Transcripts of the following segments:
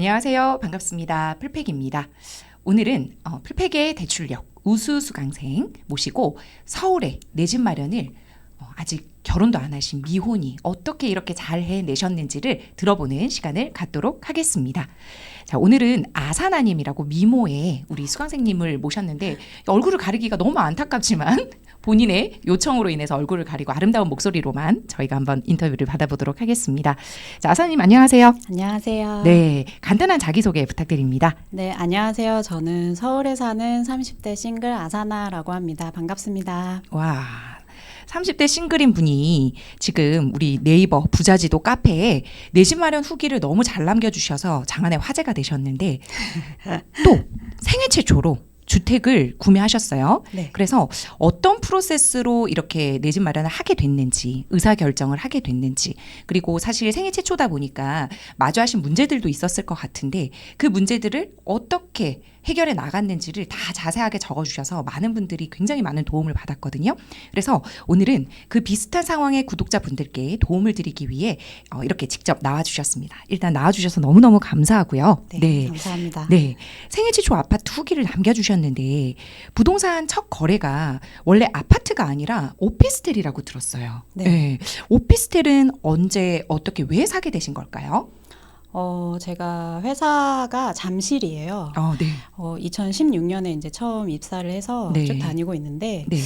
안녕하세요. 반갑습니다. 풀팩입니다. 오늘은 풀팩의 대출력 우수 수강생 모시고 서울에 내 집 마련을 아직 결혼도 안 하신 미혼이 어떻게 이렇게 잘 해내셨는지를 들어보는 시간을 갖도록 하겠습니다. 자, 오늘은 아사나님이라고 미모의 우리 수강생님을 모셨는데 얼굴을 가리기가 너무 안타깝지만 본인의 요청으로 인해서 얼굴을 가리고 아름다운 목소리로만 저희가 한번 인터뷰를 받아보도록 하겠습니다. 자, 아사나님 안녕하세요. 안녕하세요. 네, 간단한 자기소개 부탁드립니다. 네, 안녕하세요. 저는 서울에 사는 30대 싱글 아사나라고 합니다. 반갑습니다. 와, 30대 싱글인 분이 지금 우리 네이버 부자지도 카페에 내 집 마련 후기를 너무 잘 남겨주셔서 장안의 화제가 되셨는데 또 생애 최초로 주택을 구매하셨어요. 네. 그래서 어떤 프로세스로 이렇게 내 집 마련을 하게 됐는지, 의사결정을 하게 됐는지, 그리고 사실 생애 최초다 보니까 마주하신 문제들도 있었을 것 같은데 그 문제들을 어떻게 해결해 나갔는지를 다 자세하게 적어주셔서 많은 분들이 굉장히 많은 도움을 받았거든요. 그래서 오늘은 그 비슷한 상황의 구독자분들께 도움을 드리기 위해 이렇게 직접 나와주셨습니다. 일단 나와주셔서 너무너무 감사하고요. 네, 감사합니다. 네, 생애 최초 아파트 후기를 남겨주셨는데 부동산 첫 거래가 원래 아파트가 아니라 오피스텔이라고 들었어요. 네. 네, 오피스텔은 언제 어떻게 왜 사게 되신 걸까요? 제가 회사가 잠실이에요. 네. 2016년에 이제 처음 입사를 해서 네. 쭉 다니고 있는데, 네.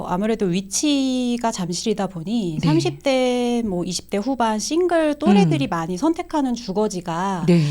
아무래도 위치가 잠실이다 보니 네. 30대, 20대 후반 싱글 또래들이 많이 선택하는 주거지가 네.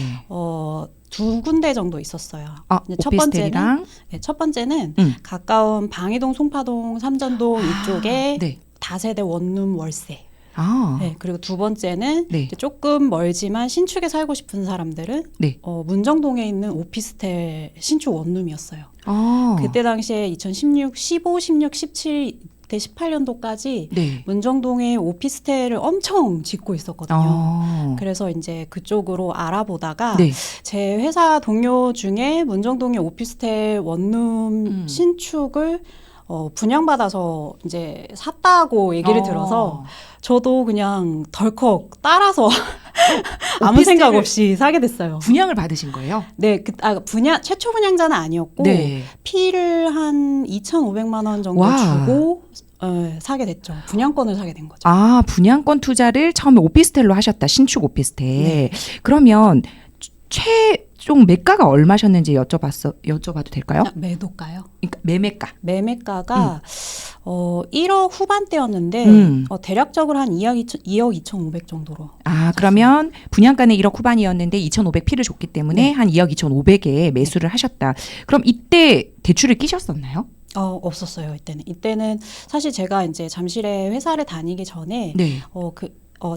두 군데 정도 있었어요. 이제 오피스텔이랑 첫 번째는 음. 가까운 방이동, 송파동, 삼전동 이쪽에 네. 다세대 원룸 월세. 아, 네, 그리고 두 번째는 네. 이제 조금 멀지만 신축에 살고 싶은 사람들은 네. 문정동에 있는 오피스텔 신축 원룸이었어요. 아, 그때 당시에 2016, 15, 16, 17, 때 18년도까지 네. 문정동에 오피스텔을 엄청 짓고 있었거든요. 아, 그래서 이제 그쪽으로 알아보다가 네. 제 회사 동료 중에 문정동의 오피스텔 원룸 신축을 분양받아서 이제 샀다고 얘기를 들어서 저도 그냥 덜컥 따라서 아무 생각 없이 사게 됐어요. 분양을 받으신 거예요? 네, 최초 분양자는 아니었고 네. 피를 한 2,500만 원 정도 와. 주고 사게 됐죠. 분양권을 사게 된 거죠. 아, 분양권 투자를 처음에 오피스텔로 하셨다. 신축 오피스텔. 네. 그러면 최종 매가가 얼마셨는지 여쭤봐도 될까요? 매도가요? 그러니까 매매가. 매매가가 1억 후반대였는데 대략적으로 한 2억 2,500 정도로. 아, 그러면 분양가는 1억 후반이었는데 2,500 피를 줬기 때문에 네. 한 2억 2,500에 매수를 하셨다. 그럼 이때 대출을 끼셨었나요? 없었어요. 이때는 사실 제가 이제 잠실에 회사를 다니기 전에 네.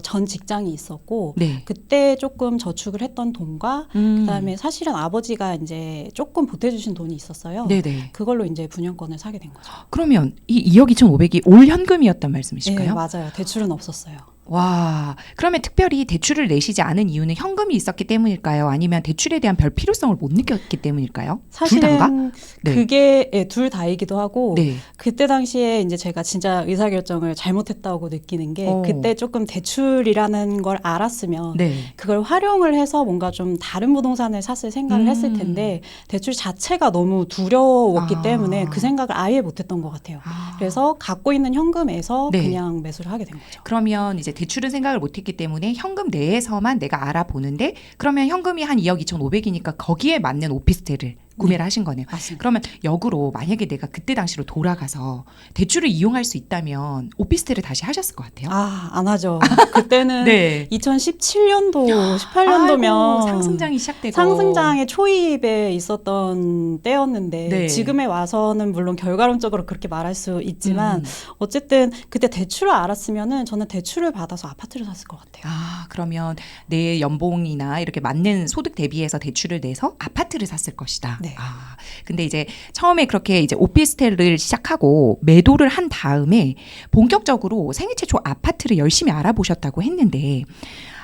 전 직장이 있었고 네. 그때 조금 저축을 했던 돈과 그다음에 사실은 아버지가 이제 조금 보태주신 돈이 있었어요. 네네. 그걸로 이제 분양권을 사게 된 거죠. 그러면 이 2억 2,500이 올 현금이었단 말씀이실까요? 네, 맞아요. 대출은 없었어요. 와, 그러면 특별히 대출을 내시지 않은 이유는 현금이 있었기 때문일까요? 아니면 대출에 대한 별 필요성을 못 느꼈기 때문일까요? 둘 다인가? 사실은 네. 그게 둘 다이기도 하고 네. 그때 당시에 이제 제가 진짜 의사결정을 잘못했다고 느끼는 게 그때 조금 대출이라는 걸 알았으면 네. 그걸 활용을 해서 뭔가 좀 다른 부동산을 샀을 생각을 했을 텐데 대출 자체가 너무 두려웠기 때문에 그 생각을 아예 못했던 것 같아요. 그래서 갖고 있는 현금에서 네. 그냥 매수를 하게 된 거죠. 그러면 이제 대출은 생각을 못했기 때문에 현금 내에서만 내가 알아보는데 그러면 현금이 한 2억 2,500이니까 거기에 맞는 오피스텔을 구매를 하신 거네요. 맞습니다. 그러면 역으로 만약에 내가 그때 당시로 돌아가서 대출을 이용할 수 있다면 오피스텔을 다시 하셨을 것 같아요. 안 하죠. 그때는 네. 2017년도, 18년도면 아이고, 상승장이 시작되고 상승장의 초입에 있었던 때였는데 네. 지금에 와서는 물론 결과론적으로 그렇게 말할 수 있지만 어쨌든 그때 대출을 알았으면은 저는 대출을 받아서 아파트를 샀을 것 같아요. 아, 그러면 내 연봉이나 이렇게 맞는 소득 대비해서 대출을 내서 아파트를 샀을 것이다. 네. 아, 근데 이제 처음에 그렇게 이제 오피스텔을 시작하고 매도를 한 다음에 본격적으로 생애 최초 아파트를 열심히 알아보셨다고 했는데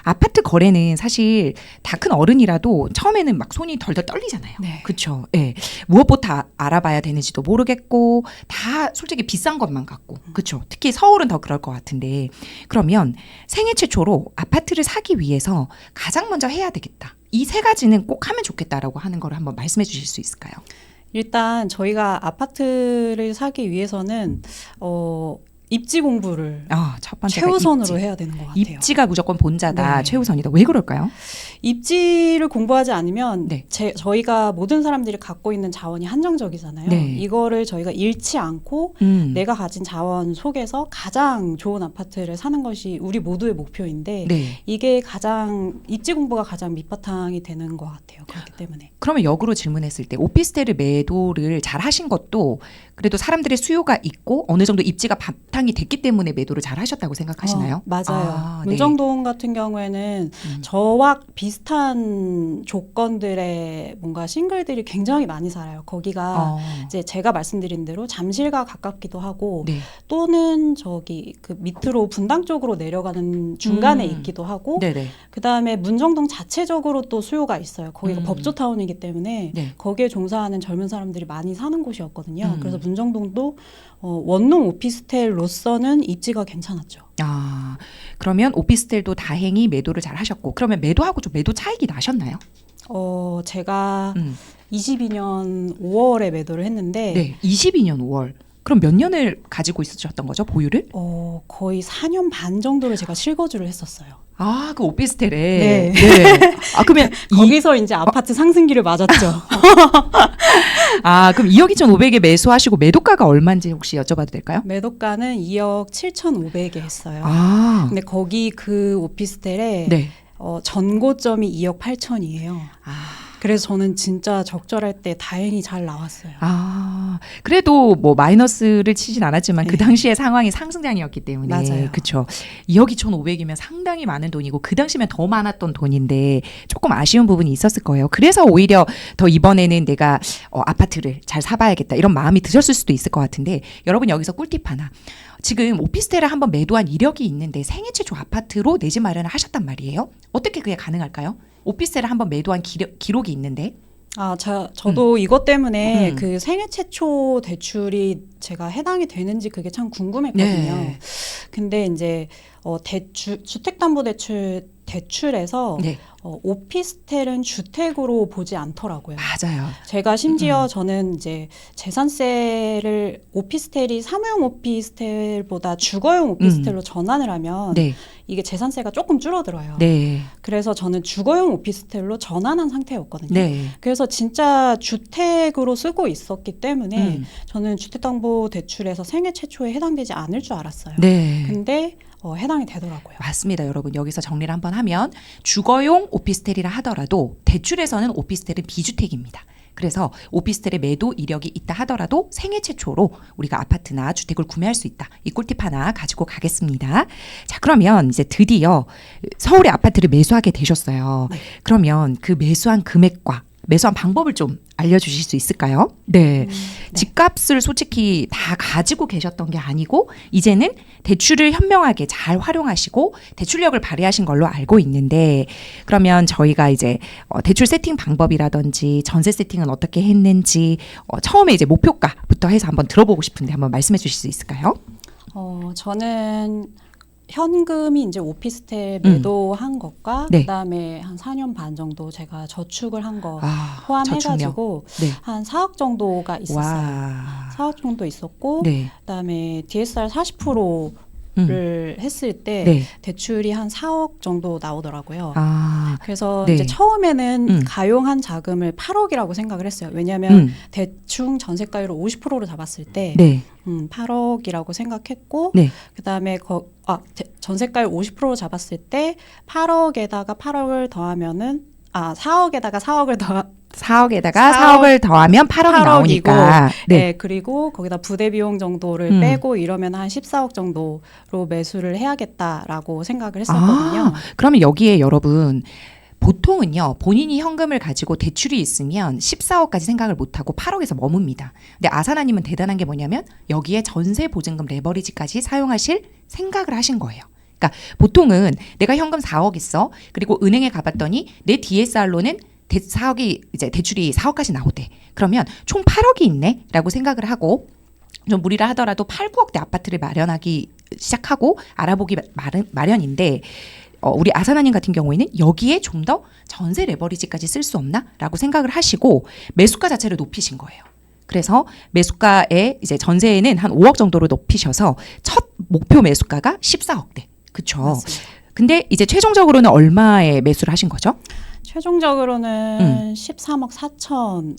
아파트 거래는 사실 다 큰 어른이라도 처음에는 막 손이 덜덜 떨리잖아요. 네. 그렇죠. 예. 무엇부터 알아봐야 되는지도 모르겠고 다 솔직히 비싼 것만 같고. 그렇죠. 특히 서울은 더 그럴 것 같은데 그러면 생애 최초로 아파트를 사기 위해서 가장 먼저 해야 되겠다. 이 세 가지는 꼭 하면 좋겠다라고 하는 걸 한번 말씀해 주실 수 있을까요? 일단 저희가 아파트를 사기 위해서는 입지 공부를 첫 번째가 최우선으로 입지. 해야 되는 것 같아요. 입지가 무조건 본자다, 네. 최우선이다. 왜 그럴까요? 입지를 공부하지 않으면 네. 저희가 모든 사람들이 갖고 있는 자원이 한정적이잖아요. 네. 이거를 저희가 잃지 않고 내가 가진 자원 속에서 가장 좋은 아파트를 사는 것이 우리 모두의 목표인데 네. 이게 가장 입지 공부가 가장 밑바탕이 되는 것 같아요. 그렇기 때문에. 그러면 역으로 질문했을 때 오피스텔을 매도를 잘 하신 것도 그래도 사람들의 수요가 있고 어느 정도 입지가 바탕이 됐기 때문에 매도를 잘 하셨다고 생각하시나요? 맞아요. 네. 문정동 같은 경우에는 저와 비슷한 조건들의 뭔가 싱글들이 굉장히 많이 살아요. 거기가 이제 제가 말씀드린 대로 잠실과 가깝기도 하고 네. 또는 저기 그 밑으로 분당 쪽으로 내려가는 중간에 있기도 하고 네네. 그다음에 문정동 자체적으로 또 수요가 있어요. 거기가 법조타운이기 때문에 네. 거기에 종사하는 젊은 사람들이 많이 사는 곳이었거든요. 그래서 문정동도 원룸 오피스텔로서는 입지가 괜찮았죠. 그러면 오피스텔도 다행히 매도를 잘 하셨고 그러면 매도하고 좀 매도 차익이 나셨나요? 제가 22년 5월에 매도를 했는데 네, 22년 5월. 그럼 몇 년을 가지고 있으셨던 거죠, 보유를? 거의 4년 반 정도를 제가 실거주를 했었어요. 그 오피스텔에. 네. 네. 그러면 거기서 이제 아파트 상승기를 맞았죠. 그럼 2억 2,500에 매수하시고 매도가가 얼마인지 혹시 여쭤봐도 될까요? 매도가는 2억 7,500에 했어요. 근데 거기 그 오피스텔에 네. 전고점이 2억 8천이에요. 그래서 저는 진짜 적절할 때 다행히 잘 나왔어요. 그래도 뭐 마이너스를 치진 않았지만 네. 그 당시의 상황이 상승장이었기 때문에. 맞아요. 그렇죠. 2억 2,500이면 상당히 많은 돈이고 그 당시면 더 많았던 돈인데 조금 아쉬운 부분이 있었을 거예요. 그래서 오히려 더 이번에는 내가 아파트를 잘 사봐야겠다 이런 마음이 드셨을 수도 있을 것 같은데 여러분 여기서 꿀팁 하나. 지금 오피스텔을 한번 매도한 이력이 있는데 생애 최초 아파트로 내 집 마련을 하셨단 말이에요. 어떻게 그게 가능할까요? 오피스텔을 한번 매도한 기록이 있는데. 저도 이것 때문에 그 생애 최초 대출이 제가 해당이 되는지 그게 참 궁금했거든요. 네. 근데 이제 주택담보대출에서 네. 오피스텔은 주택으로 보지 않더라고요. 맞아요. 제가 심지어 저는 이제 재산세를 오피스텔이 사무용 오피스텔보다 주거용 오피스텔로 전환을 하면 네. 이게 재산세가 조금 줄어들어요. 네. 그래서 저는 주거용 오피스텔로 전환한 상태였거든요. 네. 그래서 진짜 주택으로 쓰고 있었기 때문에 음. 저는 주택담보대출에서 생애 최초에 해당되지 않을 줄 알았어요. 네. 근데 해당이 되더라고요. 맞습니다, 여러분. 여기서 정리를 한번 하면 주거용 오피스텔이라 하더라도 대출에서는 오피스텔은 비주택입니다. 그래서 오피스텔의 매도 이력이 있다 하더라도 생애 최초로 우리가 아파트나 주택을 구매할 수 있다. 이 꿀팁 하나 가지고 가겠습니다. 자, 그러면 이제 드디어 서울의 아파트를 매수하게 되셨어요. 네. 그러면 그 매수한 금액과 매수한 방법을 좀 알려주실 수 있을까요? 네. 집값을 솔직히 다 가지고 계셨던 게 아니고 이제는 대출을 현명하게 잘 활용하시고 대출력을 발휘하신 걸로 알고 있는데 그러면 저희가 이제 대출 세팅 방법이라든지 전세 세팅은 어떻게 했는지 처음에 이제 목표가부터 해서 한번 들어보고 싶은데 한번 말씀해 주실 수 있을까요? 저는 현금이 이제 오피스텔 매도한 것과 네. 그다음에 한 4년 반 정도 제가 저축을 한 거 저축력. 포함해가지고 네. 한 4억 정도가 있었어요. 와. 4억 정도 있었고 네. 그다음에 DSR 40%를 했을 때 네. 대출이 한 4억 정도 나오더라고요. 그래서 네. 이제 처음에는 가용한 자금을 8억이라고 생각을 했어요. 왜냐하면 대충 전세가율을 50%로 잡았을 때 네. 8억이라고 생각했고 네. 그다음에 전세가율 50%로 잡았을 때 8억에다가 8억을 더하면은 4억에다가 4억을 더 4억에다가 4억을 더하면 8억이 나오니까. 네. 그리고 거기다 부대 비용 정도를 빼고 이러면 한 14억 정도로 매수를 해야겠다라고 생각을 했었거든요. 그러면 여기에 여러분 보통은요 본인이 현금을 가지고 대출이 있으면 14억까지 생각을 못하고 8억에서 머뭅니다. 근데 아사나님은 대단한 게 뭐냐면 여기에 전세 보증금 레버리지까지 사용하실 생각을 하신 거예요. 그러니까 보통은 내가 현금 4억 있어. 그리고 은행에 가봤더니 내 DSR로는 4억이 이제 대출이 4억까지 나오대. 그러면 총 8억이 있네라고 생각을 하고 좀 무리를 하더라도 8, 9억대 아파트를 마련하기 시작하고 알아보기 마련인데 우리 아사나님 같은 경우에는 여기에 좀 더 전세 레버리지까지 쓸 수 없나라고 생각을 하시고 매수가 자체를 높이신 거예요. 그래서 매수가의 이제 전세에는 한 5억 정도로 높이셔서 첫 목표 매수가가 14억대. 그렇죠. 맞습니다. 근데 이제 최종적으로는 얼마에 매수를 하신 거죠? 최종적으로는 13억 4천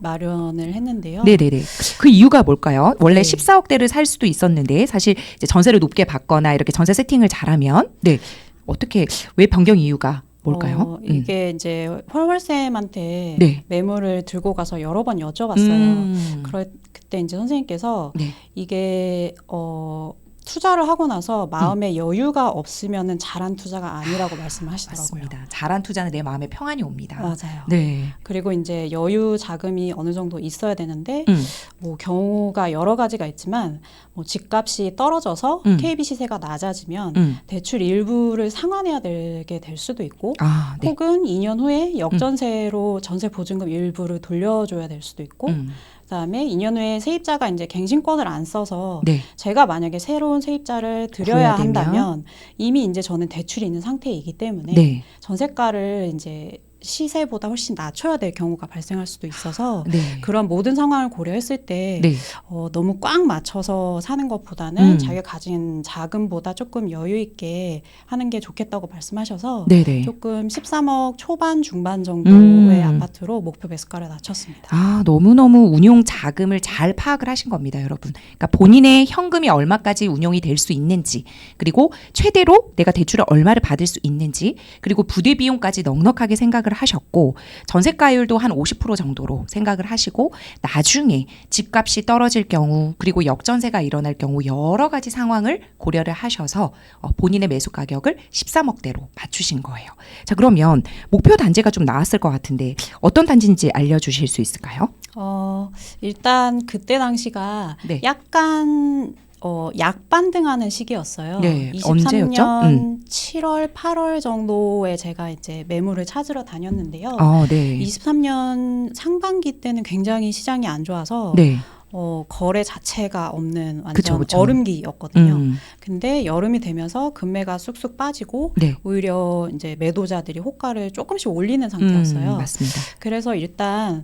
마련을 했는데요. 네네네. 그 이유가 뭘까요? 원래 네. 14억대를 살 수도 있었는데 사실 이제 전세를 높게 받거나 이렇게 전세 세팅을 잘하면 네 어떻게 왜 변경 이유가 뭘까요? 이게 이제 헐월쌤한테 네. 매물을 들고 가서 여러 번 여쭤봤어요. 그때 이제 선생님께서 네. 이게 투자를 하고 나서 마음에 여유가 없으면은 잘한 투자가 아니라고 말씀을 하시더라고요. 맞습니다. 잘한 투자는 내 마음에 평안이 옵니다. 맞아요. 네. 그리고 이제 여유 자금이 어느 정도 있어야 되는데 뭐 경우가 여러 가지가 있지만 뭐 집값이 떨어져서 KB 시세가 낮아지면 대출 일부를 상환해야 되게 될 수도 있고 네. 혹은 2년 후에 역전세로 전세 보증금 일부를 돌려줘야 될 수도 있고 그다음에 2년 후에 세입자가 이제 갱신권을 안 써서 네. 제가 만약에 새로운 세입자를 들여야 한다면 이미 이제 저는 대출이 있는 상태이기 때문에 네. 전세가를 이제 시세보다 훨씬 낮춰야 될 경우가 발생할 수도 있어서 네. 그런 모든 상황을 고려했을 때 네. 너무 꽉 맞춰서 사는 것보다는 자기가 가진 자금보다 조금 여유 있게 하는 게 좋겠다고 말씀하셔서 네네. 조금 13억 초반 중반 정도의 아파트로 목표 매수가를 낮췄습니다. 너무너무 운용 자금을 잘 파악을 하신 겁니다, 여러분. 그러니까 본인의 현금이 얼마까지 운용이 될 수 있는지, 그리고 최대로 내가 대출을 얼마를 받을 수 있는지, 그리고 부대 비용까지 넉넉하게 생각을 하셨고 전세가율도 한 50% 정도로 생각을 하시고 나중에 집값이 떨어질 경우 그리고 역전세가 일어날 경우 여러 가지 상황을 고려를 하셔서 본인의 매수 가격을 13억대로 맞추신 거예요. 자, 그러면 목표 단지가 좀 나왔을 것 같은데 어떤 단지인지 알려주실 수 있을까요? 일단 그때 당시가 네. 약간 약반등하는 시기였어요. 네, 23년 언제였죠? 7월, 8월 정도에 제가 이제 매물을 찾으러 다녔는데요. 네. 23년 상반기 때는 굉장히 시장이 안 좋아서 네. 거래 자체가 없는 완전 그쵸. 얼음기였거든요. 근데 여름이 되면서 금매가 쑥쑥 빠지고 네. 오히려 이제 매도자들이 호가를 조금씩 올리는 상태였어요. 맞습니다. 그래서 일단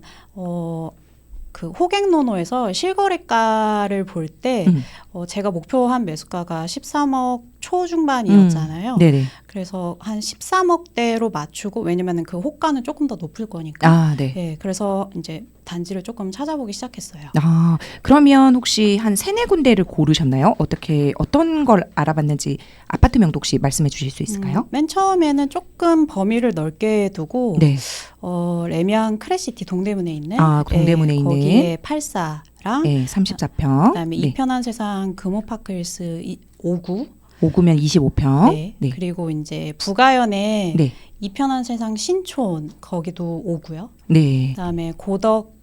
그 호갱노노에서 실거래가를 볼 때 제가 목표한 매수가가 13억 초중반이었잖아요. 네네. 그래서 한 13억대로 맞추고 왜냐면은 그 호가는 조금 더 높을 거니까. 네. 네, 그래서 이제 단지를 조금 찾아보기 시작했어요. 그러면 혹시 한 3-4군데를 고르셨나요? 어떤 걸 알아봤는지 아파트명도 혹시 말씀해 주실 수 있을까요? 맨 처음에는 조금 범위를 넓게 두고 네. 레미안 크레시티 동대문에 있는 동대문에 있는 거기에 84랑 네, 34평. 그다음에 네. 이편한 세상 금호파크힐스 5구 5구면 25평. 네. 그리고 이제 부가연에 네. 이편한 세상 신촌 거기도 5구요. 네. 그다음에 고덕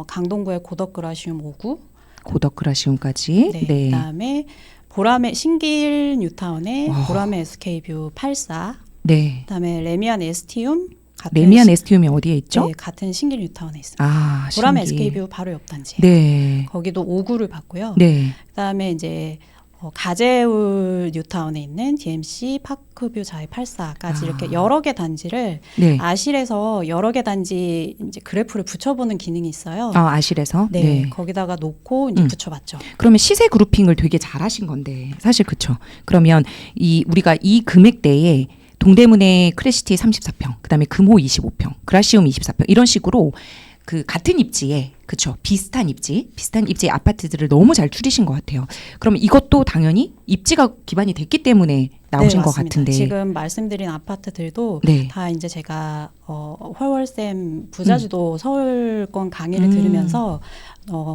강동구의 고덕 그라시움 5구. 고덕 그라시움까지. 네. 네. 그다음에 보람의 신길 뉴타운의 보람의 SK뷰 84. 네. 그다음에 레미안 에스티움 같은 레미안 에스티움이 어디에 있죠? 네, 같은 신길 뉴타운에 있습니다. 보람의 신길. SK뷰 바로 옆 단지예요. 네. 거기도 5구를 받고요. 네. 그다음에 이제 가재울 뉴타운에 있는 DMC 파크뷰 자이 84까지 이렇게 여러 개 단지를 네. 아실에서 여러 개 단지 이제 그래프를 붙여보는 기능이 있어요. 아실에서? 네, 거기다가 놓고 이제 붙여봤죠. 그러면 시세 그룹핑을 되게 잘하신 건데 사실 그렇죠. 그러면 우리가 이 금액대에 동대문의 크레시티 34평, 그다음에 금호 25평, 그라시움 24평 이런 식으로 그 같은 입지에 그렇죠. 비슷한 입지의 아파트들을 너무 잘 추리신 것 같아요. 그러면 이것도 당연히 입지가 기반이 됐기 때문에 나오신 것 같은데 지금 말씀드린 아파트들도 네. 다 이제 제가 헐월쌤 부자지도 서울권 강의를 들으면서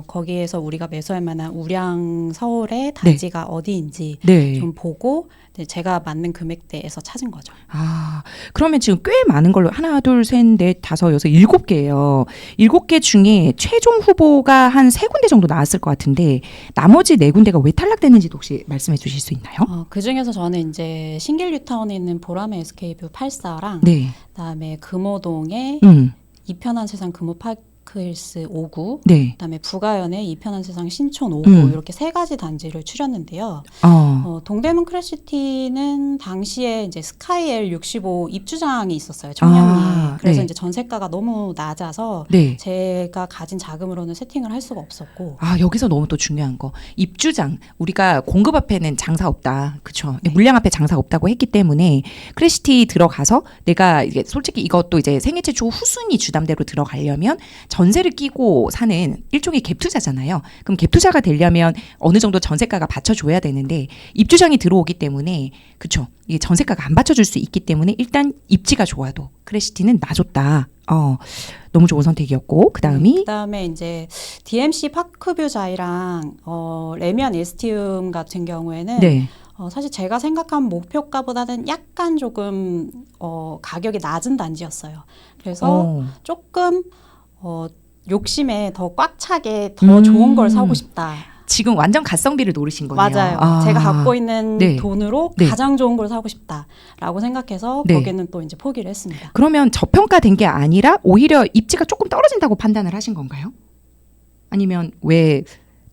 거기에서 우리가 매수할 만한 우량 서울의 단지가 어디인지 좀 보고 제가 맞는 금액대에서 찾은 거죠. 그러면 지금 꽤 많은 걸로 하나, 둘, 셋, 넷, 다섯, 여섯, 7개예요. 7개 중에 최종 후보가 한 3군데 정도 나왔을 것 같은데 나머지 4군데가 왜 탈락됐는지도 혹시 말씀해 주실 수 있나요? 그 중에서 저는 이제 신길 뉴타운에 있는 보람의 SK뷰 84랑 네. 그다음에 금호동에 이편한 세상 금호파크 파크힐스 5구, 네. 그다음에 부가연의 이편한 세상 신촌 5구 이렇게 세 가지 단지를 추렸는데요. 동대문 크래시티는 당시에 이제 스카이엘 65 입주장이 있었어요. 청량리에. 그래서 네. 이제 전세가가 너무 낮아서 네. 제가 가진 자금으로는 세팅을 할 수가 없었고. 여기서 너무 또 중요한 거. 입주장. 우리가 공급 앞에는 장사 없다. 그쵸. 네. 물량 앞에 장사 없다고 했기 때문에 크래시티 들어가서 내가 이게 솔직히 이것도 이제 생애 최초 후순위 주담대로 들어가려면 전세를 끼고 사는 일종의 갭 투자잖아요. 그럼 갭 투자가 되려면 어느 정도 전세가가 받쳐줘야 되는데 입주장이 들어오기 때문에 그쵸. 이게 전세가가 안 받쳐줄 수 있기 때문에 일단 입지가 좋아도 크래시티는 놔줬다. 너무 좋은 선택이었고 그다음에 이제 DMC 파크뷰 자이랑 레미안 에스티움 같은 경우에는 네. 사실 제가 생각한 목표가보다는 약간 조금 가격이 낮은 단지였어요. 그래서 조금 욕심에 더 꽉 차게 더 좋은 걸 사고 싶다. 지금 완전 가성비를 노리신 거네요. 맞아요. 제가 갖고 있는 네. 돈으로 네. 가장 좋은 걸 사고 싶다라고 생각해서 네. 거기는 또 이제 포기를 했습니다. 그러면 저평가된 게 아니라 오히려 입지가 조금 떨어진다고 판단을 하신 건가요? 아니면 왜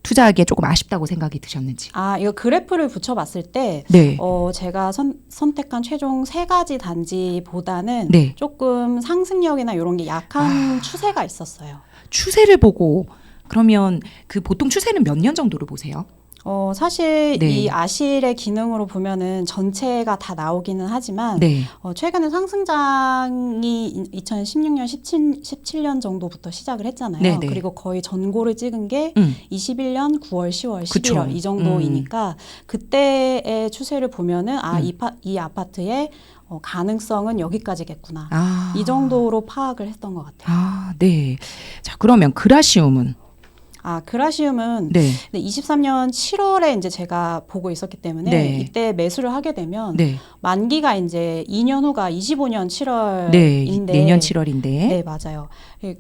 투자하기에 조금 아쉽다고 생각이 드셨는지? 이거 그래프를 붙여봤을 때 네. 제가 선택한 최종 세 가지 단지보다는 네. 조금 상승력이나 이런 게 약한 추세가 있었어요. 추세를 보고 그러면 그 보통 추세는 몇 년 정도를 보세요? 사실 네. 이 아실의 기능으로 보면은 전체가 다 나오기는 하지만 네. 최근에 상승장이 2016년, 17년 정도부터 시작을 했잖아요. 네, 네. 그리고 거의 전고를 찍은 게 21년 9월, 10월, 11월 그쵸. 이 정도이니까 그때의 추세를 보면은 이 아파트의 가능성은 여기까지겠구나. 이 정도로 파악을 했던 것 같아요. 네. 자, 그러면 그라시움은? 그라시움은 네. 23년 7월에 이제 제가 보고 있었기 때문에 네. 이때 매수를 하게 되면 네. 만기가 이제 2년 후가 25년 7월인데 네. 내년 7월인데. 네, 맞아요.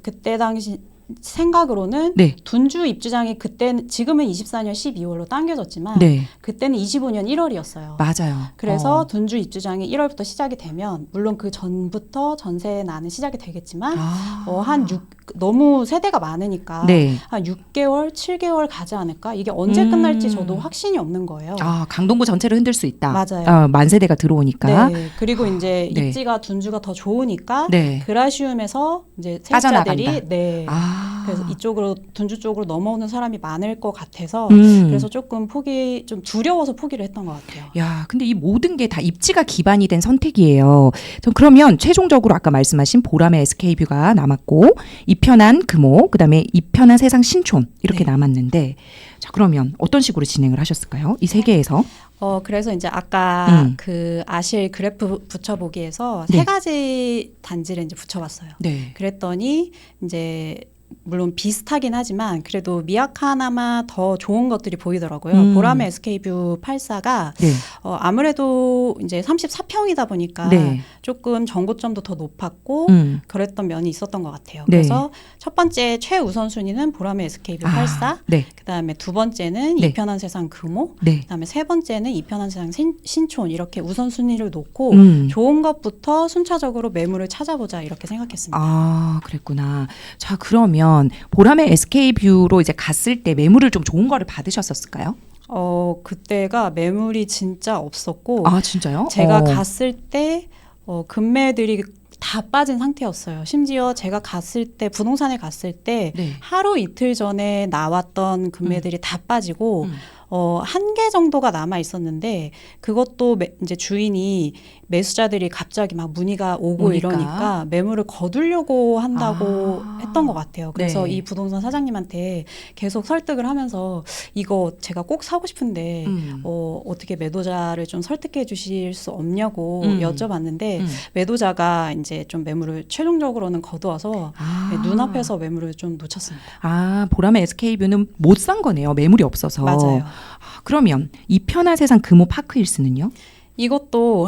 그때 당시 생각으로는 네. 둔주 입주장이 그때는 지금은 24년 12월로 당겨졌지만 네. 그때는 25년 1월이었어요. 맞아요. 그래서 둔주 입주장이 1월부터 시작이 되면 물론 그 전부터 전세 나는 시작이 되겠지만 너무 세대가 많으니까 네. 한 6개월, 7개월 가지 않을까? 이게 언제 끝날지 저도 확신이 없는 거예요. 강동구 전체를 흔들 수 있다. 맞아요. 만세대가 들어오니까. 네. 그리고 이제 네. 입지가 둔주가 더 좋으니까 네. 그라시움에서 이제 빠져나간다. 세입자들이 그래서 이쪽으로 둔주 쪽으로 넘어오는 사람이 많을 것 같아서 그래서 조금 좀 두려워서 포기를 했던 것 같아요. 야, 근데 이 모든 게 다 입지가 기반이 된 선택이에요. 그러면 최종적으로 아까 말씀하신 보람의 SK뷰가 남았고 이편한 금호, 그다음에 이편한 세상 신촌 이렇게 네. 남았는데 자, 그러면 어떤 식으로 진행을 하셨을까요? 이 세 개에서? 그래서 이제 아까 그 아실 그래프 붙여보기에서 네. 세 가지 단지를 이제 붙여봤어요. 네. 그랬더니 이제 물론 비슷하긴 하지만 그래도 미약하나마 더 좋은 것들이 보이더라고요. 보람의 SK뷰 84가 네. 아무래도 이제 34평이다 보니까 네. 조금 정고점도 더 높았고 그랬던 면이 있었던 것 같아요. 네. 그래서 첫 번째 최우선 순위는 보람의 SK뷰 84, 네. 그다음에 두 번째는 네. 이편한 세상 금호, 네. 그다음에 세 번째는 이편한 세상 신촌 이렇게 우선 순위를 놓고 좋은 것부터 순차적으로 매물을 찾아보자 이렇게 생각했습니다. 그랬구나. 자, 그러면 보람의 SK뷰로 이제 갔을 때 매물을 좀 좋은 거를 받으셨었을까요? 그때가 매물이 진짜 없었고 진짜요? 제가 갔을 때 금매들이 다 빠진 상태였어요. 심지어 제가 갔을 때 부동산에 갔을 때 네. 하루 이틀 전에 나왔던 금매들이 다 빠지고 한 개 정도가 남아 있었는데 그것도 이제 주인이 매수자들이 갑자기 막 문의가 오고 이러니까 매물을 거두려고 한다고 했던 것 같아요. 그래서 네. 이 부동산 사장님한테 계속 설득을 하면서 이거 제가 꼭 사고 싶은데 어떻게 매도자를 좀 설득해 주실 수 없냐고 여쭤봤는데 매도자가 이제 좀 매물을 최종적으로는 거두어서 눈앞에서 매물을 좀 놓쳤습니다. 보람의 SK뷰는 못 산 거네요. 매물이 없어서. 맞아요. 그러면 이 편한 세상 금호 파크힐스는요? 이것도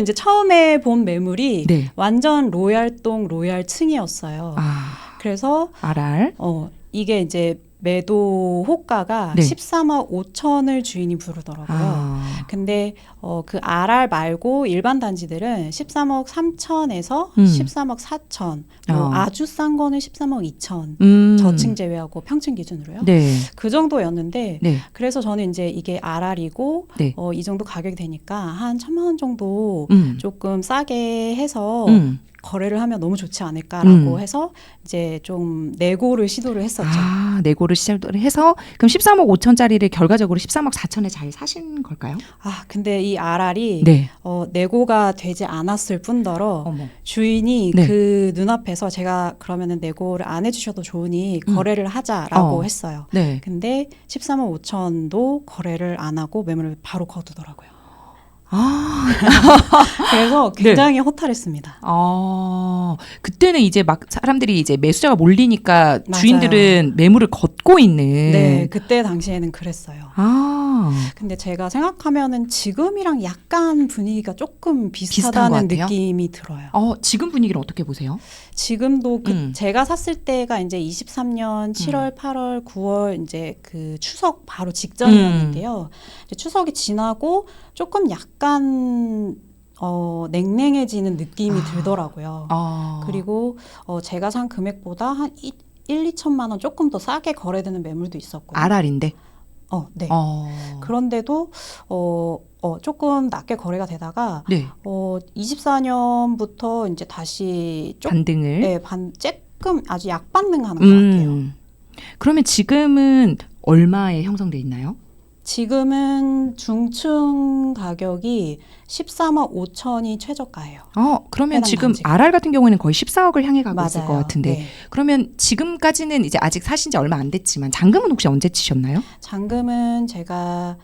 이제 처음에 본 매물이 네. 완전 로얄동 로얄층이었어요. 그래서 RR. 이게 이제 매도 호가가 네. 13억 5천을 주인이 부르더라고요. 근데 그 RR 말고 일반 단지들은 13억 3천에서 13억 4천, 뭐 아주 싼 거는 13억 2천, 저층 제외하고 평층 기준으로요. 네. 그 정도였는데 네. 그래서 저는 이제 이게 RR이고 네. 이 정도 가격이 되니까 한 1,000만 원 정도 조금 싸게 해서 거래를 하면 너무 좋지 않을까라고 해서 이제 좀 내고를 시도를 했었죠. 아, 내고를 시작을 해서 그럼 13억 5천짜리를 결과적으로 13억 4천에 잘 사신 걸까요? 아, 근데 이 RR이 네. 내고가 되지 않았을 뿐더러 어머. 주인이 네. 그 눈앞에서 제가 그러면은 내고를 안 해주셔도 좋으니 거래를 하자라고 했어요. 네. 근데 13억 5천도 거래를 안 하고 매물을 바로 거두더라고요. 아, 그래서 굉장히 허탈했습니다. 그때는 이제 막 사람들이 이제 매수자가 몰리니까 맞아요. 주인들은 매물을 걷고 있는. 네, 그때 당시에는 그랬어요. 아, 근데 제가 생각하면은 지금이랑 약간 분위기가 조금 비슷한 것 비슷하다는 같아요? 느낌이 들어요. 지금 분위기를 어떻게 보세요? 지금도 제가 샀을 때가 이제 23년 7월, 8월, 9월 이제 그 추석 바로 직전이었는데요. 이제 추석이 지나고 조금 약간 냉랭해지는 느낌이 들더라고요. 그리고 제가 산 금액보다 한 1, 2천만 원 조금 더 싸게 거래되는 매물도 있었고요. RR인데. 네. 그런데도 조금 낮게 거래가 되다가 네. 24년부터 이제 다시 반등을. 네, 조금 아주 약반등하는 것 같아요. 그러면 지금은 얼마에 형성돼 있나요? 지금은 중층 가격이 13억 5천이 최저가예요. 그러면 지금 단지가. RR 같은 경우에는 거의 14억을 향해 가고 있을 것 맞아요. 같은데. 네. 그러면 지금까지는 이제 아직 사신 지 얼마 안 됐지만 잔금은 혹시 언제 치셨나요? 잔금은 제가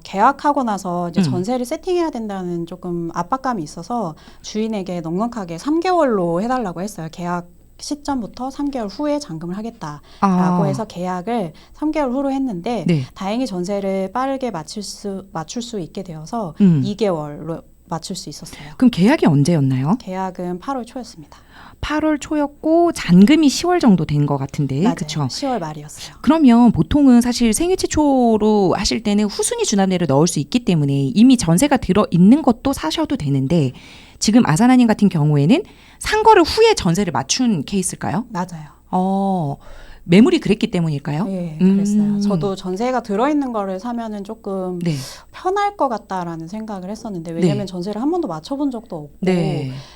계약하고 나서 이제 전세를 세팅해야 된다는 조금 압박감이 있어서 주인에게 넉넉하게 3개월로 해달라고 했어요. 계약 시점부터 3개월 후에 잔금을 하겠다라고 해서 계약을 3개월 후로 했는데 네. 다행히 전세를 빠르게 맞출 수 있게 되어서 2개월로 맞출 수 있었어요. 그럼 계약이 언제였나요? 계약은 8월 초였습니다. 8월 초였고 잔금이 10월 정도 된 것 같은데, 맞아요. 그렇죠? 10월 말이었어요. 그러면 보통은 사실 생애 최초로 하실 때는 후순위 주담대를 넣을 수 있기 때문에 이미 전세가 들어 있는 것도 사셔도 되는데 지금 아사나님 같은 경우에는 산 거를 후에 전세를 맞춘 케이스일까요? 맞아요. 매물이 그랬기 때문일까요? 네, 그랬어요. 저도 전세가 들어있는 거를 사면은 조금 네. 편할 것 같다라는 생각을 했었는데 왜냐하면 전세를 한 번도 맞춰본 적도 없고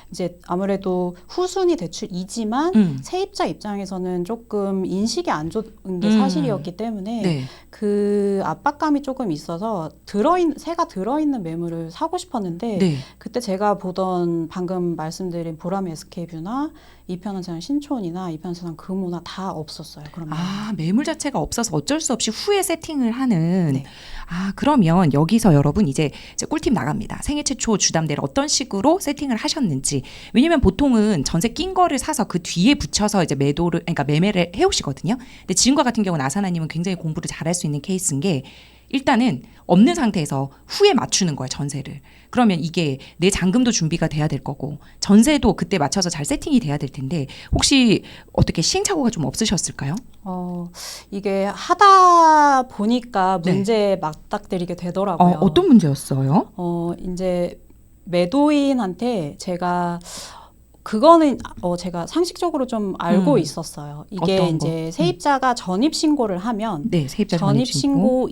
이제 아무래도 후순위 대출이지만 세입자 입장에서는 조금 인식이 안 좋은 게 사실이었기 때문에 그 압박감이 조금 있어서 새가 들어있는 매물을 사고 싶었는데 그때 제가 보던 방금 말씀드린 보람 SK뷰나 이편한세상 신촌이나 이편한세상 금호나 다 없었어요. 그러면 매물 자체가 없어서 어쩔 수 없이 후에 세팅을 하는. 그러면 여기서 여러분 이제 꿀팁 나갑니다. 생애 최초 주담대를 어떤 식으로 세팅을 하셨는지. 왜냐면 보통은 전세 낀 거를 사서 그 뒤에 붙여서 이제 그러니까 매매를 해오시거든요. 근데 지금과 같은 경우는 아사나님은 굉장히 공부를 잘할 수 있는 케이스인 게 일단은 없는 상태에서 후에 맞추는 거예요, 전세를. 그러면 이게 내 잔금도 준비가 돼야 될 거고 전세도 그때 맞춰서 잘 세팅이 돼야 될 텐데 혹시 어떻게 시행착오가 좀 없으셨을까요? 이게 하다 보니까 문제에 맞닥뜨리게 되더라고요. 어떤 문제였어요? 이제 매도인한테 그거는 제가 상식적으로 좀 알고 있었어요. 이게 이제 세입자가 전입신고를 하면 세입자 전입신고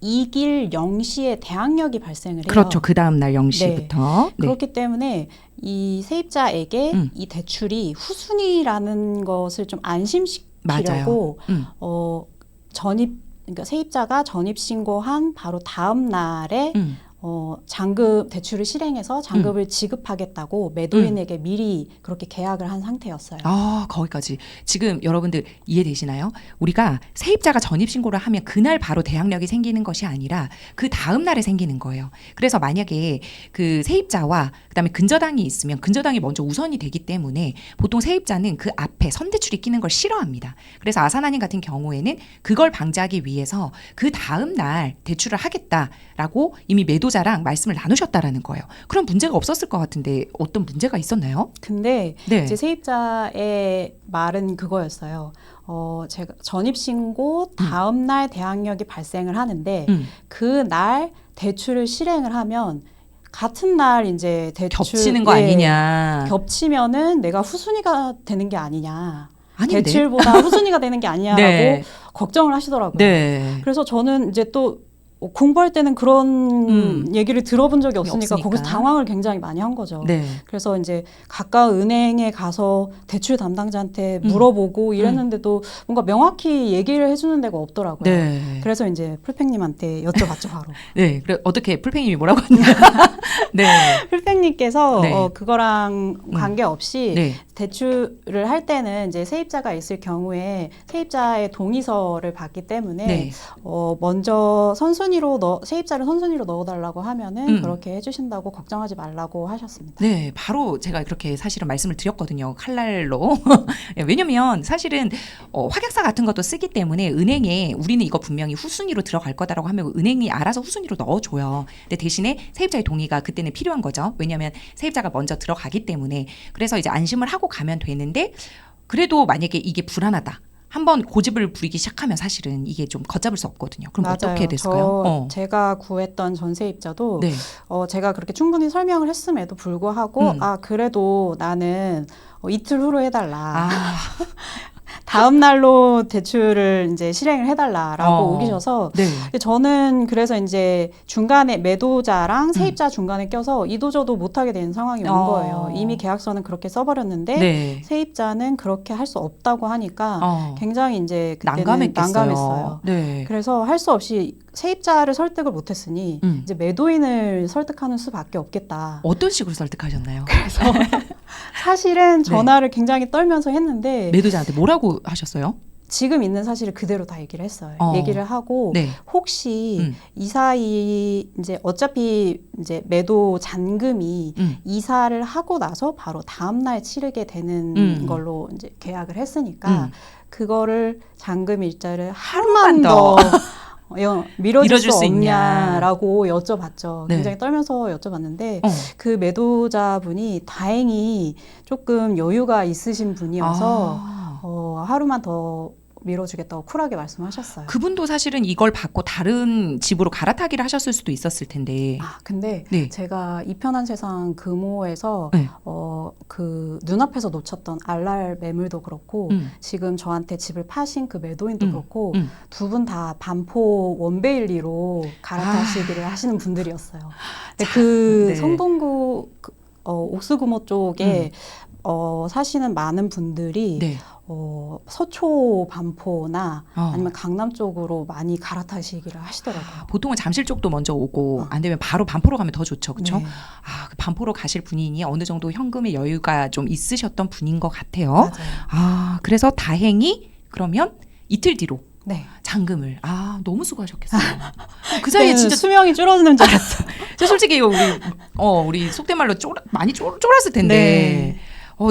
2길 0시에 대항력이 발생을 해요. 그렇죠. 그 다음 날 0시부터. 그렇기 때문에 이 세입자에게 이 대출이 후순위라는 것을 좀 안심시키려고 그러니까 세입자가 전입신고한 바로 다음 날에 대출을 실행해서 잔금을 지급하겠다고 매도인에게 미리 그렇게 계약을 한 상태였어요. 거기까지. 지금 여러분들 이해되시나요? 우리가 세입자가 전입신고를 하면 그날 바로 대항력이 생기는 것이 아니라 그 다음 날에 생기는 거예요. 그래서 만약에 그 세입자와 그다음에 근저당이 있으면 근저당이 먼저 우선이 되기 때문에 보통 세입자는 그 앞에 선대출이 끼는 걸 싫어합니다. 그래서 아사나님 같은 경우에는 그걸 방지하기 위해서 그 다음 날 대출을 하겠다라고 이미 매도 매도자랑 말씀을 나누셨다라는 거예요. 그럼 문제가 없었을 것 같은데 어떤 문제가 있었나요? 근데 네. 이제 세입자의 말은 그거였어요. 제가 전입신고 다음 날 대항력이 발생을 하는데 그날 대출을 실행을 하면 같은 날 이제 대출 겹치는 거 아니냐. 겹치면은 내가 후순위가 되는 게 아니냐. 아닌데? 대출보다 후순위가 되는 게 아니냐라고 네. 걱정을 하시더라고요. 네. 그래서 저는 이제 또 공부할 때는 그런 얘기를 들어본 적이 없으니까 거기서 당황을 굉장히 많이 한 거죠. 네. 그래서 이제 가까운 은행에 가서 대출 담당자한테 물어보고 이랬는데도 뭔가 명확히 얘기를 해주는 데가 없더라고요. 네. 그래서 이제 풀팽님한테 여쭤봤죠, 바로. 네. 그래 어떻게 풀팽님이 뭐라고 하냐? 네. 풀팽님께서 네. 그거랑 관계없이 네. 대출을 할 때는 이제 세입자가 있을 경우에 세입자의 동의서를 받기 때문에 네. 먼저 세입자를 선순위로 넣어달라고 하면은 그렇게 해주신다고 걱정하지 말라고 하셨습니다. 네, 바로 제가 그렇게 사실은 말씀을 드렸거든요. 칼날로. 왜냐면 사실은 확약사 같은 것도 쓰기 때문에 은행에 우리는 이거 분명히 후순위로 들어갈 거다라고 하면 은행이 알아서 후순위로 넣어줘요. 근데 대신에 세입자의 동의가 그때는 필요한 거죠. 왜냐면 세입자가 먼저 들어가기 때문에. 그래서 이제 안심을 하고 가면 되는데 그래도 만약에 이게 불안하다. 한번 고집을 부리기 시작하면 사실은 이게 좀 걷잡을 수 없거든요. 그럼 맞아요. 어떻게 됐을까요? 제가 구했던 전세입자도 네. 제가 그렇게 충분히 설명을 했음에도 불구하고 그래도 나는 이틀 후로 해달라. 다음 날로 대출을 이제 실행을 해달라라고 우기셔서 네. 저는 그래서 이제 중간에 매도자랑 세입자 중간에 껴서 이도저도 못하게 된 상황이 온 거예요. 이미 계약서는 그렇게 써버렸는데 네. 세입자는 그렇게 할 수 없다고 하니까 굉장히 이제 그때는 난감했어요. 네. 그래서 할 수 없이 세입자를 설득을 못했으니 이제 매도인을 설득하는 수밖에 없겠다. 어떤 식으로 설득하셨나요? 그래서 사실은 전화를 굉장히 떨면서 했는데 매도자한테 뭐라고 하셨어요? 지금 있는 사실을 그대로 다 얘기를 했어요. 얘기를 하고 네. 혹시 이 사이 이제 어차피 이제 매도 잔금이 이사를 하고 나서 바로 다음 날 치르게 되는 걸로 이제 계약을 했으니까 그거를 잔금 일자를 하루만 더 밀어줄 수 없냐라고 여쭤봤죠. 네. 굉장히 떨면서 여쭤봤는데 그 매도자분이 다행히 조금 여유가 있으신 분이어서 하루만 더 밀어주겠다고 쿨하게 말씀하셨어요. 그분도 사실은 이걸 받고 다른 집으로 갈아타기를 하셨을 수도 있었을 텐데. 근데 네. 제가 이 편한 세상 금호에서 네. 그 눈앞에서 놓쳤던 알랄 매물도 그렇고 지금 저한테 집을 파신 그 매도인도 그렇고 두 분 다 반포 원베일리로 갈아타시기를 하시는 분들이었어요. 근데 그 성동구 옥수구모 쪽에 사시는 많은 분들이 네. 서초 반포나 아니면 강남 쪽으로 많이 갈아타시기를 하시더라고요. 보통은 잠실 쪽도 먼저 오고 안 되면 바로 반포로 가면 더 좋죠. 그렇죠? 네. 그 반포로 가실 분이니 어느 정도 현금의 여유가 좀 있으셨던 분인 것 같아요. 맞아요. 그래서 다행히 그러면 이틀 뒤로 네. 잔금을 너무 수고하셨겠어요. 그 사이에 진짜 수명이 줄어드는 줄 알았어요. 솔직히 우리 속된 말로 많이 쫄았을 텐데. 네.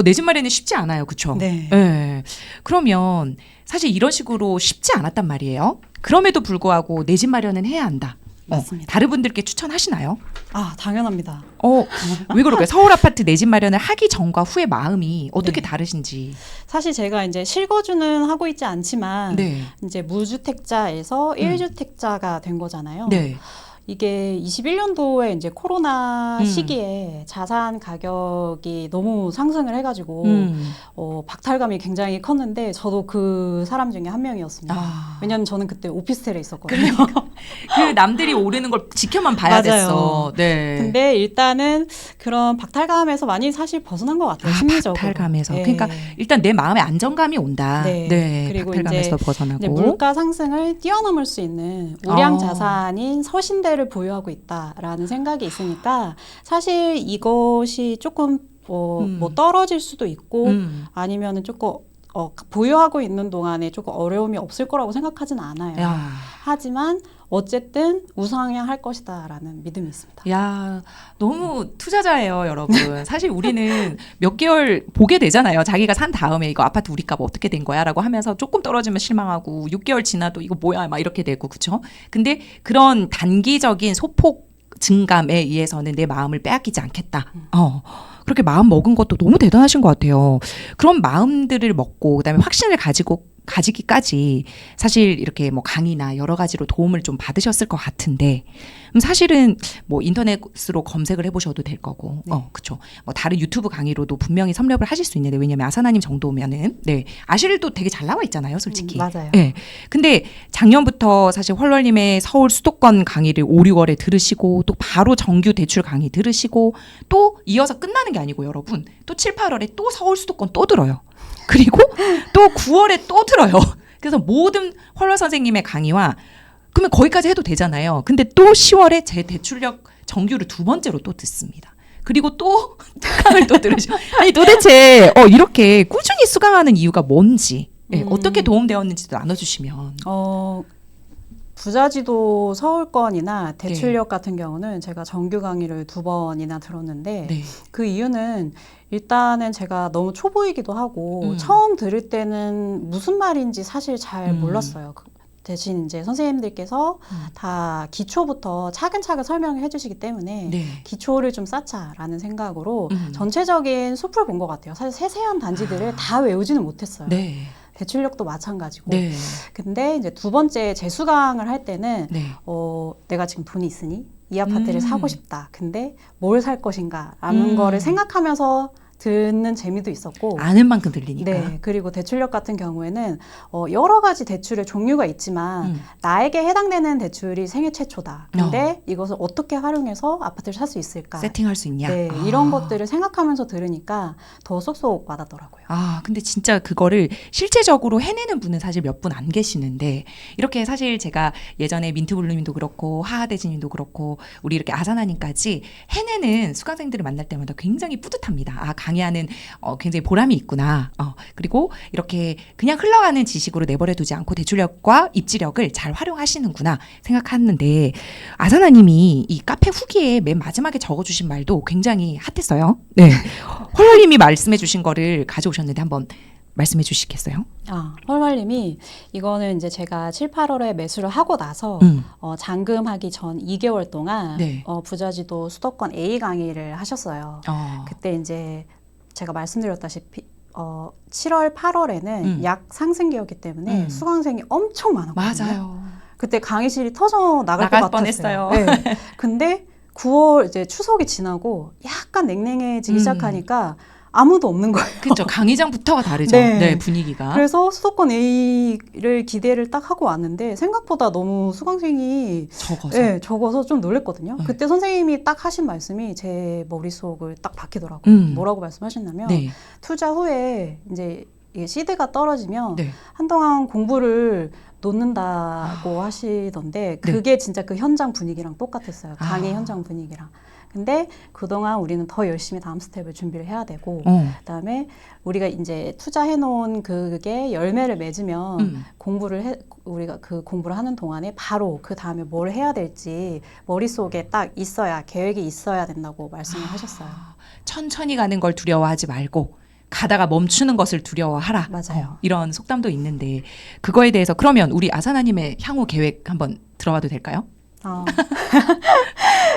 내 집 마련이 쉽지 않아요. 그렇죠? 네. 네. 그러면 사실 이런 식으로 쉽지 않았단 말이에요. 그럼에도 불구하고 내 집 마련은 해야 한다. 맞습니다. 다른 분들께 추천하시나요? 당연합니다. 왜 그럴까요? 서울 아파트 내 집 마련을 하기 전과 후의 마음이 어떻게 다르신지. 사실 제가 이제 실거주는 하고 있지 않지만 이제 무주택자에서 1주택자가 된 거잖아요. 네. 이게 21년도에 이제 코로나 시기에 자산 가격이 너무 상승을 해가지고 박탈감이 굉장히 컸는데 저도 그 사람 중에 한 명이었습니다. 왜냐하면 저는 그때 오피스텔에 있었거든요. 그 남들이 오르는 걸 지켜만 봐야 됐어. 네. 근데 일단은 그런 박탈감에서 많이 사실 벗어난 것 같아요. 심리적으로. 박탈감에서. 그러니까 일단 내 마음에 안정감이 온다. 그리고 박탈감에서 이제 벗어나고. 물가 상승을 뛰어넘을 수 있는 우량 자산인 서신대를 보유하고 있다라는 생각이 있으니까 사실 이것이 조금 뭐 떨어질 수도 있고 아니면은 조금 보유하고 있는 동안에 조금 어려움이 없을 거라고 생각하진 않아요. 하지만 어쨌든 우상향할 것이다라는 믿음이 있습니다. 너무 투자자예요, 여러분. 사실 우리는 몇 개월 보게 되잖아요. 자기가 산 다음에 이거 아파트 우리 값 어떻게 된 거야? 라고 하면서 조금 떨어지면 실망하고 6개월 지나도 이거 뭐야? 막 이렇게 되고, 그쵸? 근데 그런 단기적인 소폭 증감에 의해서는 내 마음을 빼앗기지 않겠다. 그렇게 마음 먹은 것도 너무 대단하신 것 같아요. 그런 마음들을 먹고 그다음에 확신을 가지기까지 사실 이렇게 뭐 강의나 여러 가지로 도움을 좀 받으셨을 것 같은데 사실은 뭐 인터넷으로 검색을 해보셔도 될 거고, 그렇죠. 뭐 다른 유튜브 강의로도 분명히 섭렵을 하실 수 있는데 왜냐면 아사나님 정도면은 아실도 되게 잘 나와 있잖아요, 솔직히. 맞아요. 네. 근데 작년부터 사실 헐월님의 서울 수도권 강의를 5, 6월에 들으시고 또 바로 정규 대출 강의 들으시고 또 이어서 끝나는 게 아니고 여러분 또 7, 8월에 또 서울 수도권 또 들어요. 그리고 또 9월에 또 들어요. 그래서 모든 헐월 선생님의 강의와 그러면 거기까지 해도 되잖아요. 근데 또 10월에 제 대출력 정규를 2번째로 또 듣습니다. 그리고 또 특강을 또 들으시고 아니 도대체 이렇게 꾸준히 수강하는 이유가 뭔지 어떻게 도움되었는지도 나눠주시면. 부자지도 서울권이나 대출력 같은 경우는 제가 정규 강의를 2번이나 들었는데 그 이유는 일단은 제가 너무 초보이기도 하고 처음 들을 때는 무슨 말인지 사실 잘 몰랐어요. 대신 이제 선생님들께서 다 기초부터 차근차근 설명을 해주시기 때문에 기초를 좀 쌓자라는 생각으로 전체적인 숲을 본 것 같아요. 사실 세세한 단지들을 다 외우지는 못했어요. 대출력도 마찬가지고. 근데 이제 2번째 재수강을 할 때는 내가 지금 돈이 있으니 이 아파트를 사고 싶다. 근데 뭘 살 것인가 라는 거를 생각하면서 듣는 재미도 있었고 아는 만큼 들리니까. 네, 그리고 대출력 같은 경우에는 여러 가지 대출의 종류가 있지만 나에게 해당되는 대출이 생애 최초다. 근데 이것을 어떻게 활용해서 아파트를 살 수 있을까? 세팅할 수 있냐? 네, 이런 것들을 생각하면서 들으니까 더 쏙쏙 와닿더라고요. 근데 진짜 그거를 실제적으로 해내는 분은 사실 몇 분 안 계시는데 이렇게 사실 제가 예전에 민트블루님도 그렇고 하하대지님도 그렇고 우리 이렇게 아사나님까지 해내는 수강생들을 만날 때마다 굉장히 뿌듯합니다. 강의하는 굉장히 보람이 있구나. 그리고 이렇게 그냥 흘러가는 지식으로 내버려 두지 않고 대출력과 입지력을 잘 활용하시는구나 생각하는데 아사나님이 이 카페 후기에 맨 마지막에 적어주신 말도 굉장히 핫했어요. 네, 헐월님이 말씀해 주신 거를 가져오셨는데 한번 말씀해 주시겠어요? 헐월님이 이거는 이제 제가 7, 8월에 매수를 하고 나서 잔금하기 전 2개월 동안 부자지도 수도권 A 강의를 하셨어요. 그때 이제 제가 말씀드렸다시피 7월, 8월에는 약 상승기였기 때문에 수강생이 엄청 많았거든요. 맞아요. 그때 강의실이 터져 나갈 것 뻔했어요. 같았어요. 네. 근데 9월 이제 추석이 지나고 약간 냉랭해지기 시작하니까 아무도 없는 거예요. 그렇죠. 강의장부터가 다르죠. 분위기가. 그래서 수도권 A를 기대를 딱 하고 왔는데 생각보다 너무 수강생이 적어서 좀 놀랬거든요. 그때 선생님이 딱 하신 말씀이 제 머릿속을 딱 박히더라고요. 뭐라고 말씀하셨냐면 투자 후에 이제 시드가 떨어지면 한동안 공부를 놓는다고 하시던데 그게 진짜 그 현장 분위기랑 똑같았어요. 강의 현장 분위기랑. 근데 그동안 우리는 더 열심히 다음 스텝을 준비를 해야 되고 그다음에 우리가 이제 투자해 놓은 그게 열매를 맺으면 우리가 그 공부를 하는 동안에 바로 그 다음에 뭘 해야 될지 머릿속에 딱 있어야 계획이 있어야 된다고 말씀을 하셨어요. 천천히 가는 걸 두려워하지 말고 가다가 멈추는 것을 두려워하라. 맞아요. 이런 속담도 있는데 그거에 대해서 그러면 우리 아사나님의 향후 계획 한번 들어봐도 될까요?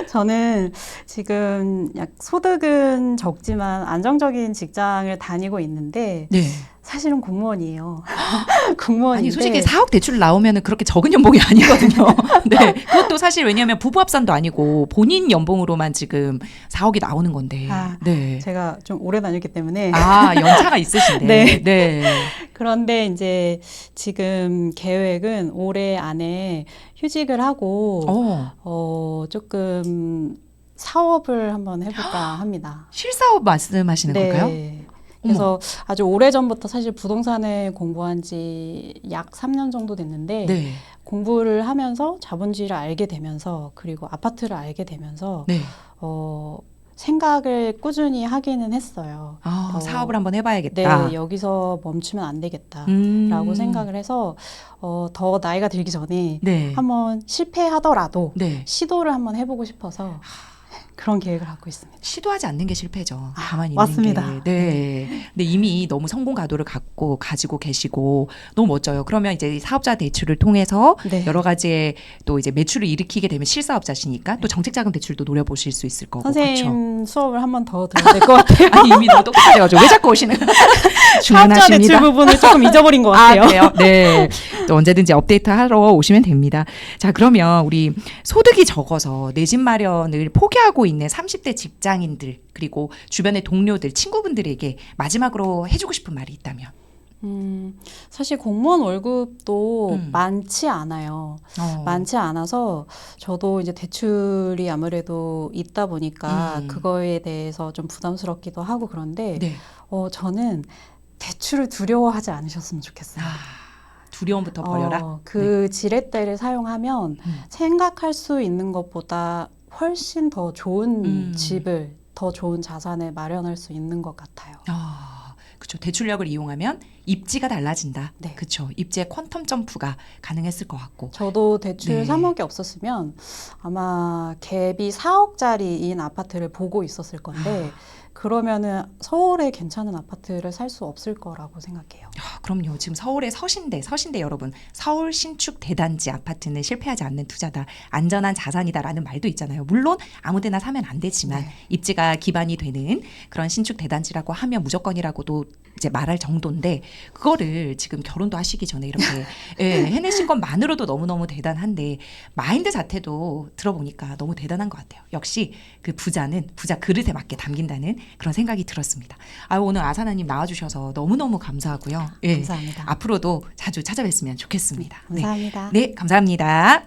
저는 지금 소득은 적지만 안정적인 직장을 다니고 있는데 사실은 공무원이에요. 공무원인데 아니 솔직히 4억 대출 나오면 그렇게 적은 연봉이 아니거든요. 그것도 사실 왜냐하면 부부 합산도 아니고 본인 연봉으로만 지금 4억이 나오는 건데. 제가 좀 오래 다녔기 때문에 연차가 있으신데. 그런데 이제 지금 계획은 올해 안에 휴직을 하고 조금 사업을 한번 해볼까 합니다. 실사업 말씀하시는 걸까요? 그래서 아주 오래전부터 사실 부동산을 공부한 지 약 3년 정도 됐는데 공부를 하면서 자본주의를 알게 되면서 그리고 아파트를 알게 되면서 생각을 꾸준히 하기는 했어요. 사업을 한번 해봐야겠다. 여기서 멈추면 안 되겠다라고 생각을 해서 더 나이가 들기 전에 한번 실패하더라도 시도를 한번 해보고 싶어서 그런 계획을 갖고 있습니다. 시도하지 않는 게 실패죠. 가만히 맞습니다. 있는 게. 근데 이미 너무 성공 가도를 가지고 계시고 너무 멋져요. 그러면 이제 사업자 대출을 통해서 네. 여러 가지의 또 이제 매출을 일으키게 되면 실사업자시니까 또 정책자금 대출도 노려보실 수 있을 거고. 선생님 그렇죠? 수업을 한 번 더 들어야 될 것 같아요. 아니 이미 너무 똑똑하셔가지고 왜 자꾸 오시는 사업자 대출 부분을 조금 잊어버린 것 같아요. 그래요? 네. 또 언제든지 업데이트 하러 오시면 됩니다. 자, 그러면 우리 소득이 적어서 내 집 마련을 포기하고 있는 30대 직장인들 그리고 주변의 동료들, 친구분들에게 마지막으로 해주고 싶은 말이 있다면? 사실 공무원 월급도 음. 많지 않아요. 많지 않아서 저도 이제 대출이 아무래도 있다 보니까 그거에 대해서 좀 부담스럽기도 하고 그런데 네. 저는 대출을 두려워하지 않으셨으면 좋겠어요. 두려움부터 버려라. 그 지렛대를 사용하면 생각할 수 있는 것보다 훨씬 더 좋은 집을, 더 좋은 자산을 마련할 수 있는 것 같아요. 그렇죠. 대출력을 이용하면 입지가 달라진다. 네. 그렇죠. 입지의 퀀텀 점프가 가능했을 것 같고. 저도 대출 네. 3억이 없었으면 아마 갭이 4억짜리인 아파트를 보고 있었을 건데 그러면은 서울에 괜찮은 아파트를 살 수 없을 거라고 생각해요. 그럼요. 지금 서울의 서신대 여러분, 서울 신축 대단지 아파트는 실패하지 않는 투자다. 안전한 자산이다라는 말도 있잖아요. 물론 아무데나 사면 안 되지만 입지가 기반이 되는 그런 신축 대단지라고 하면 무조건이라고도 이제 말할 정도인데 그거를 지금 결혼도 하시기 전에 이렇게 해내신 것만으로도 너무너무 대단한데 마인드 자체도 들어보니까 너무 대단한 것 같아요. 역시 그 부자는 부자 그릇에 맞게 담긴다는 그런 생각이 들었습니다. 오늘 아사나님 나와주셔서 너무너무 감사하고요. 감사합니다. 앞으로도 자주 찾아뵀으면 좋겠습니다. 감사합니다. 네, 감사합니다.